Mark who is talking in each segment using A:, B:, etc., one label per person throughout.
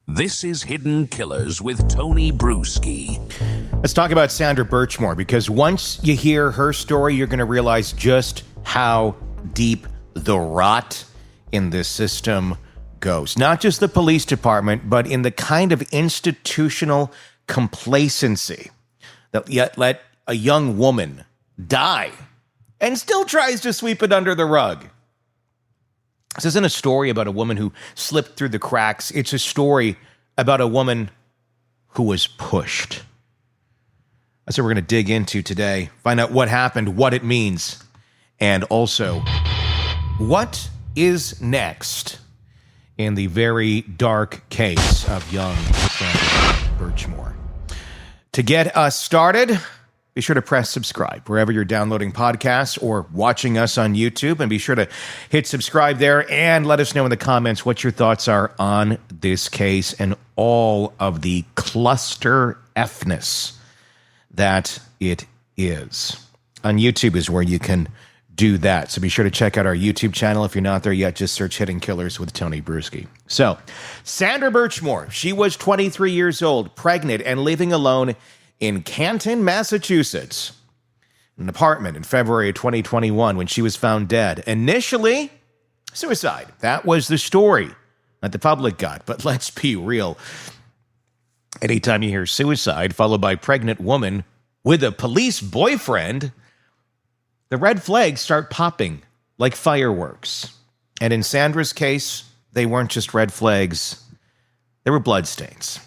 A: This is Hidden Killers with Tony Bruschi.
B: Let's talk about Sandra Birchmore, because once you hear her story, you're going to realize just how deep the rot in this system goes. Not just the police department, but in the kind of institutional complacency that yet let a young woman die and still tries to sweep it under the rug. This isn't a story about a woman who slipped through the cracks. It's a story about a woman who was pushed. That's what we're going to dig into today. Find out what happened, what it means, and also what is next in the very dark case of young Sandra Birchmore. To get us started, be sure to press subscribe wherever you're downloading podcasts or watching us on YouTube, and be sure to hit subscribe there and let us know in the comments what your thoughts are on this case and all of the cluster F-ness that it is. On YouTube is where you can do that, so be sure to check out our YouTube channel. If you're not there yet, just search Hidden Killers with Tony Bruschi. So, Sandra Birchmore, she was 23 years old, pregnant, and living alone in Canton, Massachusetts, an apartment in February of 2021 when she was found dead. Initially, suicide. That was the story that the public got. But let's be real. Anytime you hear suicide followed by pregnant woman with a police boyfriend, the red flags start popping like fireworks. And in Sandra's case, they weren't just red flags, they were bloodstains.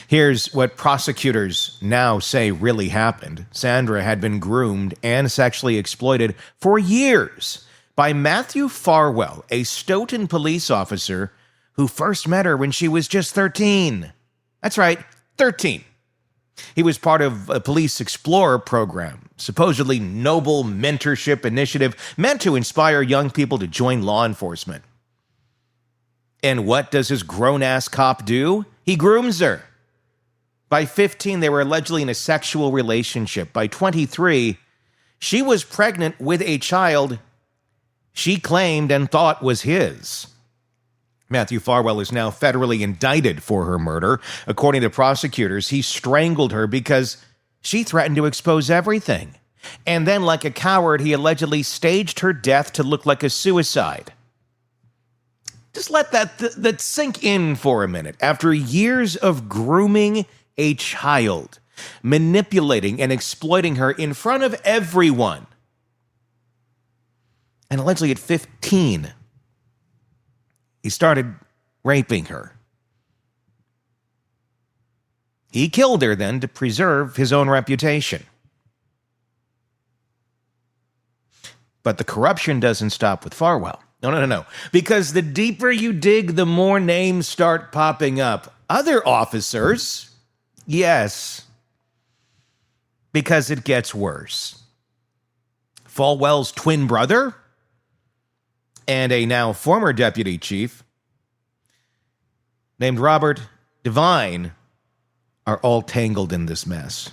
B: Here's what prosecutors now say really happened. Sandra had been groomed and sexually exploited for years by Matthew Farwell, a Stoughton police officer who first met her when she was just 13. That's right, 13. He was part of a Police Explorer program, supposedly noble mentorship initiative meant to inspire young people to join law enforcement. And what does his grown-ass cop do? He grooms her. By 15, they were allegedly in a sexual relationship. By 23, she was pregnant with a child she claimed and thought was his. Matthew Farwell is now federally indicted for her murder. According to prosecutors, he strangled her because she threatened to expose everything. And then, like a coward, he allegedly staged her death to look like a suicide. Just let that sink in for a minute. After years of grooming a child, manipulating and exploiting her in front of everyone, and allegedly at 15, he started raping her. He killed her then to preserve his own reputation. But the corruption doesn't stop with Farwell. No. Because the deeper you dig, the more names start popping up. Other officers, yes, because it gets worse. Farwell's twin brother and a now former deputy chief named Robert Devine are all tangled in this mess.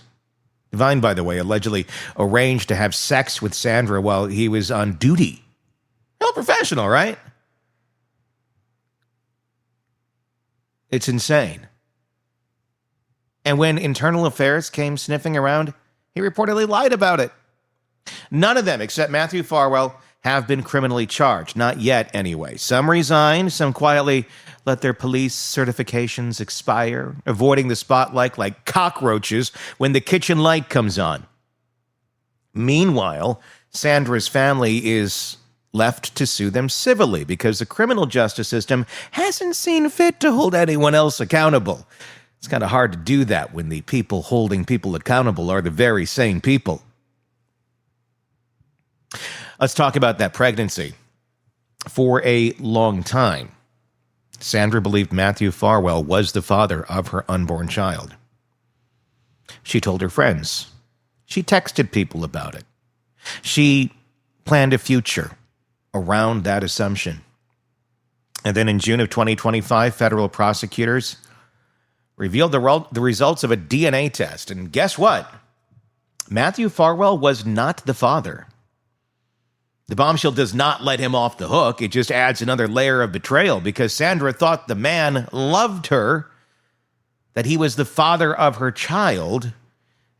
B: Devine, by the way, allegedly arranged to have sex with Sandra while he was on duty. Real professional, right? It's insane. And when Internal Affairs came sniffing around, he reportedly lied about it. None of them, except Matthew Farwell, have been criminally charged. Not yet, anyway. Some resigned, some quietly let their police certifications expire, avoiding the spotlight like cockroaches when the kitchen light comes on. Meanwhile, Sandra's family is left to sue them civilly because the criminal justice system hasn't seen fit to hold anyone else accountable. It's kind of hard to do that when the people holding people accountable are the very same people. Let's talk about that pregnancy. For a long time, Sandra believed Matthew Farwell was the father of her unborn child. She told her friends. She texted people about it. She planned a future around that assumption. And then in June of 2025, federal prosecutors revealed the results of a DNA test. And guess what? Matthew Farwell was not the father. The bombshell does not let him off the hook. It just adds another layer of betrayal because Sandra thought the man loved her, that he was the father of her child,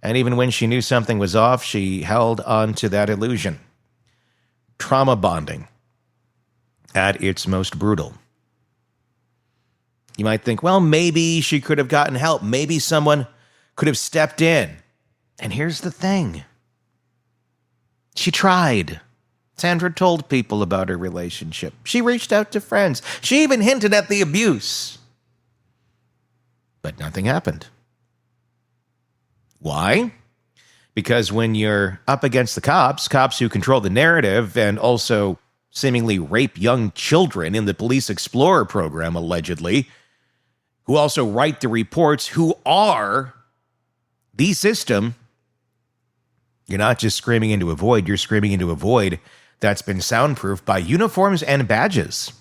B: and even when she knew something was off, she held on to that illusion. Trauma bonding at its most brutal. You might think, well, maybe she could have gotten help. Maybe someone could have stepped in. And here's the thing. She tried. Sandra told people about her relationship. She reached out to friends. She even hinted at the abuse. But nothing happened. Why? Because when you're up against the cops who control the narrative and also seemingly rape young children in the Police Explorer program, allegedly, who also write the reports, who are the system, you're not just screaming into a void, you're screaming into a void that's been soundproofed by uniforms and badges.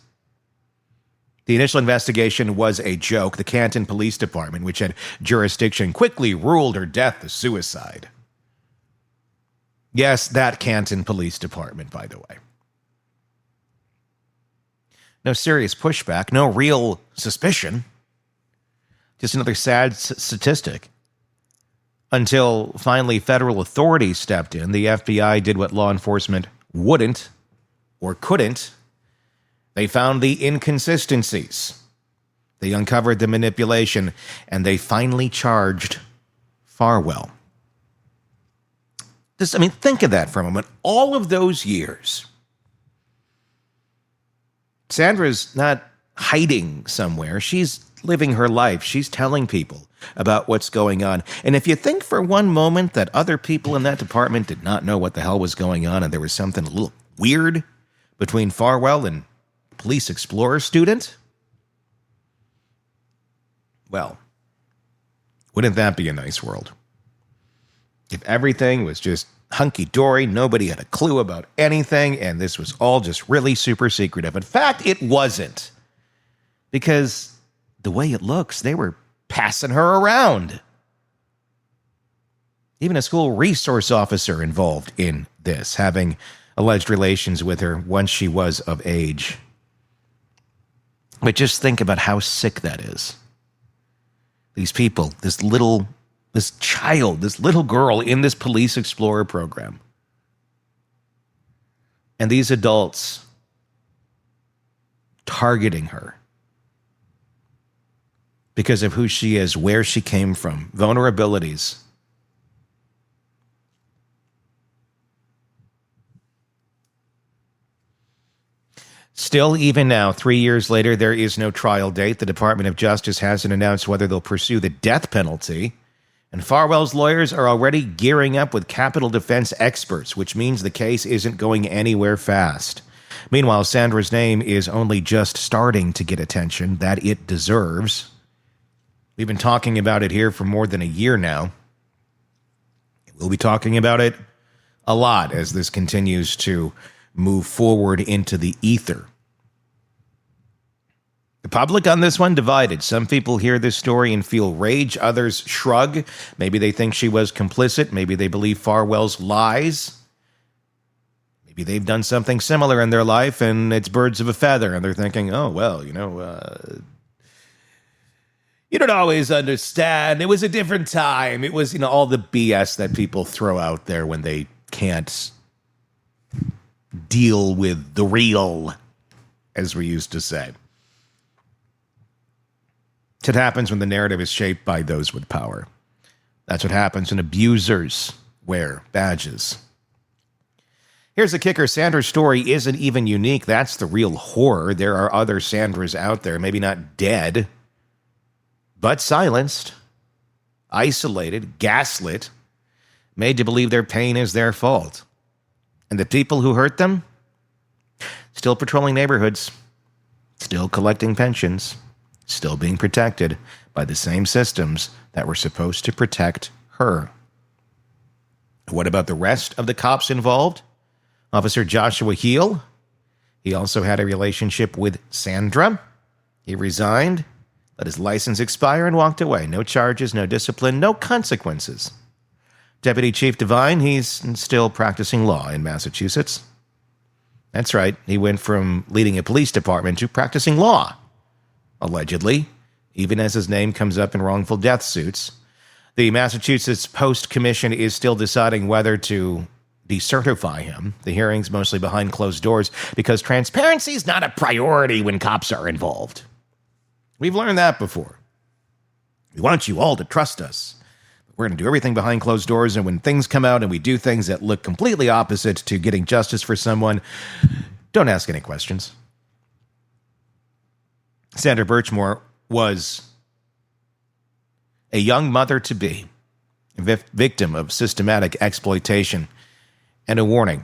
B: The initial investigation was a joke. The Canton Police Department, which had jurisdiction, quickly ruled her death a suicide. Yes, that Canton Police Department, by the way. No serious pushback, no real suspicion. Just another sad statistic. Until finally federal authorities stepped in, the FBI did what law enforcement wouldn't or couldn't. They found the inconsistencies. They uncovered the manipulation, and they finally charged Farwell. Think of that for a moment. All of those years, Sandra's not hiding somewhere. She's living her life. She's telling people about what's going on. And if you think for one moment that other people in that department did not know what the hell was going on and there was something a little weird between Farwell and Police Explorer student, well, wouldn't that be a nice world? If everything was just hunky-dory, nobody had a clue about anything, and this was all just really super secretive. In fact, it wasn't. Because the way it looks, they were passing her around. Even a school resource officer involved in this, having alleged relations with her once she was of age. But just think about how sick that is. These people, this little girl in this Police Explorer program. And these adults targeting her because of who she is, where she came from, vulnerabilities. Still, even now, 3 years later, there is no trial date. The Department of Justice hasn't announced whether they'll pursue the death penalty. And Farwell's lawyers are already gearing up with capital defense experts, which means the case isn't going anywhere fast. Meanwhile, Sandra's name is only just starting to get attention that it deserves. We've been talking about it here for more than a year now. We'll be talking about it a lot as this continues to move forward into the ether. The public on this one divided. Some people hear this story and feel rage. Others shrug. Maybe they think she was complicit. Maybe they believe Farwell's lies. Maybe they've done something similar in their life and it's birds of a feather. And they're thinking, oh, well, you don't always understand. It was a different time. It was, all the BS that people throw out there when they can't deal with the real, as we used to say. It happens when the narrative is shaped by those with power. That's what happens when abusers wear badges. Here's the kicker. Sandra's story isn't even unique. That's the real horror. There are other Sandras out there, maybe not dead, but silenced, isolated, gaslit, made to believe their pain is their fault. And the people who hurt them, still patrolling neighborhoods, still collecting pensions, still being protected by the same systems that were supposed to protect her. What about the rest of the cops involved? Officer Joshua Heel, he also had a relationship with Sandra. He resigned, let his license expire, and walked away. No charges, no discipline, no consequences. Deputy Chief Devine, he's still practicing law in Massachusetts. That's right. He went from leading a police department to practicing law, allegedly, even as his name comes up in wrongful death suits. The Massachusetts Post Commission is still deciding whether to decertify him. The hearing's mostly behind closed doors because transparency is not a priority when cops are involved. We've learned that before. We want you all to trust us. We're going to do everything behind closed doors, and when things come out and we do things that look completely opposite to getting justice for someone, don't ask any questions. Sandra Birchmore was a young mother-to-be, a victim of systematic exploitation, and a warning.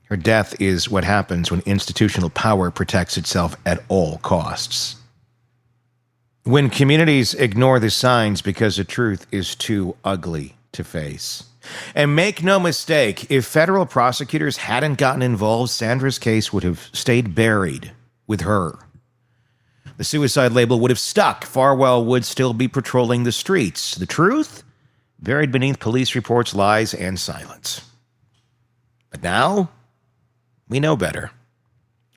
B: Her death is what happens when institutional power protects itself at all costs. When communities ignore the signs because the truth is too ugly to face. And make no mistake, if federal prosecutors hadn't gotten involved, Sandra's case would have stayed buried with her. The suicide label would have stuck. Farwell would still be patrolling the streets. The truth? Buried beneath police reports, lies, and silence. But now, we know better.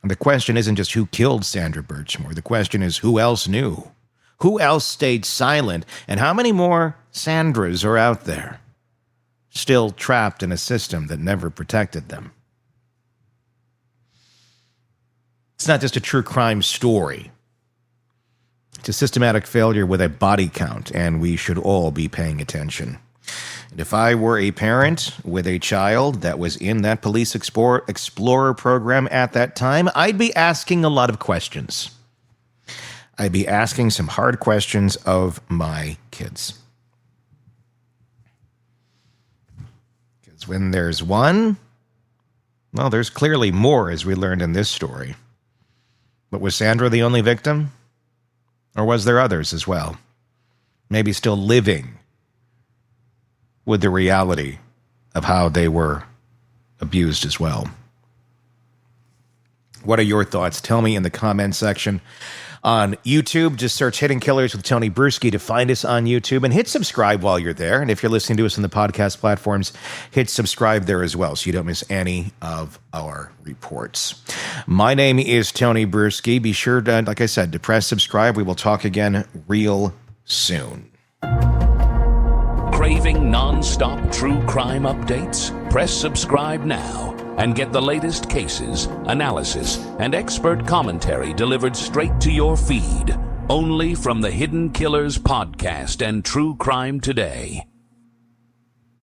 B: And the question isn't just who killed Sandra Birchmore. The question is who else knew? Who else stayed silent? And how many more Sandras are out there, still trapped in a system that never protected them? It's not just a true crime story. It's a systematic failure with a body count, and we should all be paying attention. And if I were a parent with a child that was in that Police Explorer program at that time, I'd be asking a lot of questions. I'd be asking some hard questions of my kids. Because when there's one, well, there's clearly more, as we learned in this story. But was Sandra the only victim? Or was there others as well? Maybe still living with the reality of how they were abused as well. What are your thoughts? Tell me in the comment section. On YouTube, just search Hidden Killers with Tony Bruschi to find us on YouTube, and hit subscribe while you're there. And if you're listening to us on the podcast platforms, hit subscribe there as well so you don't miss any of our reports. My name is Tony Bruschi. Be sure to, like I said, to press subscribe. We will talk again real soon.
A: Craving non-stop true crime updates? Press subscribe now and get the latest cases, analysis, and expert commentary delivered straight to your feed, only from the Hidden Killers podcast and True Crime Today.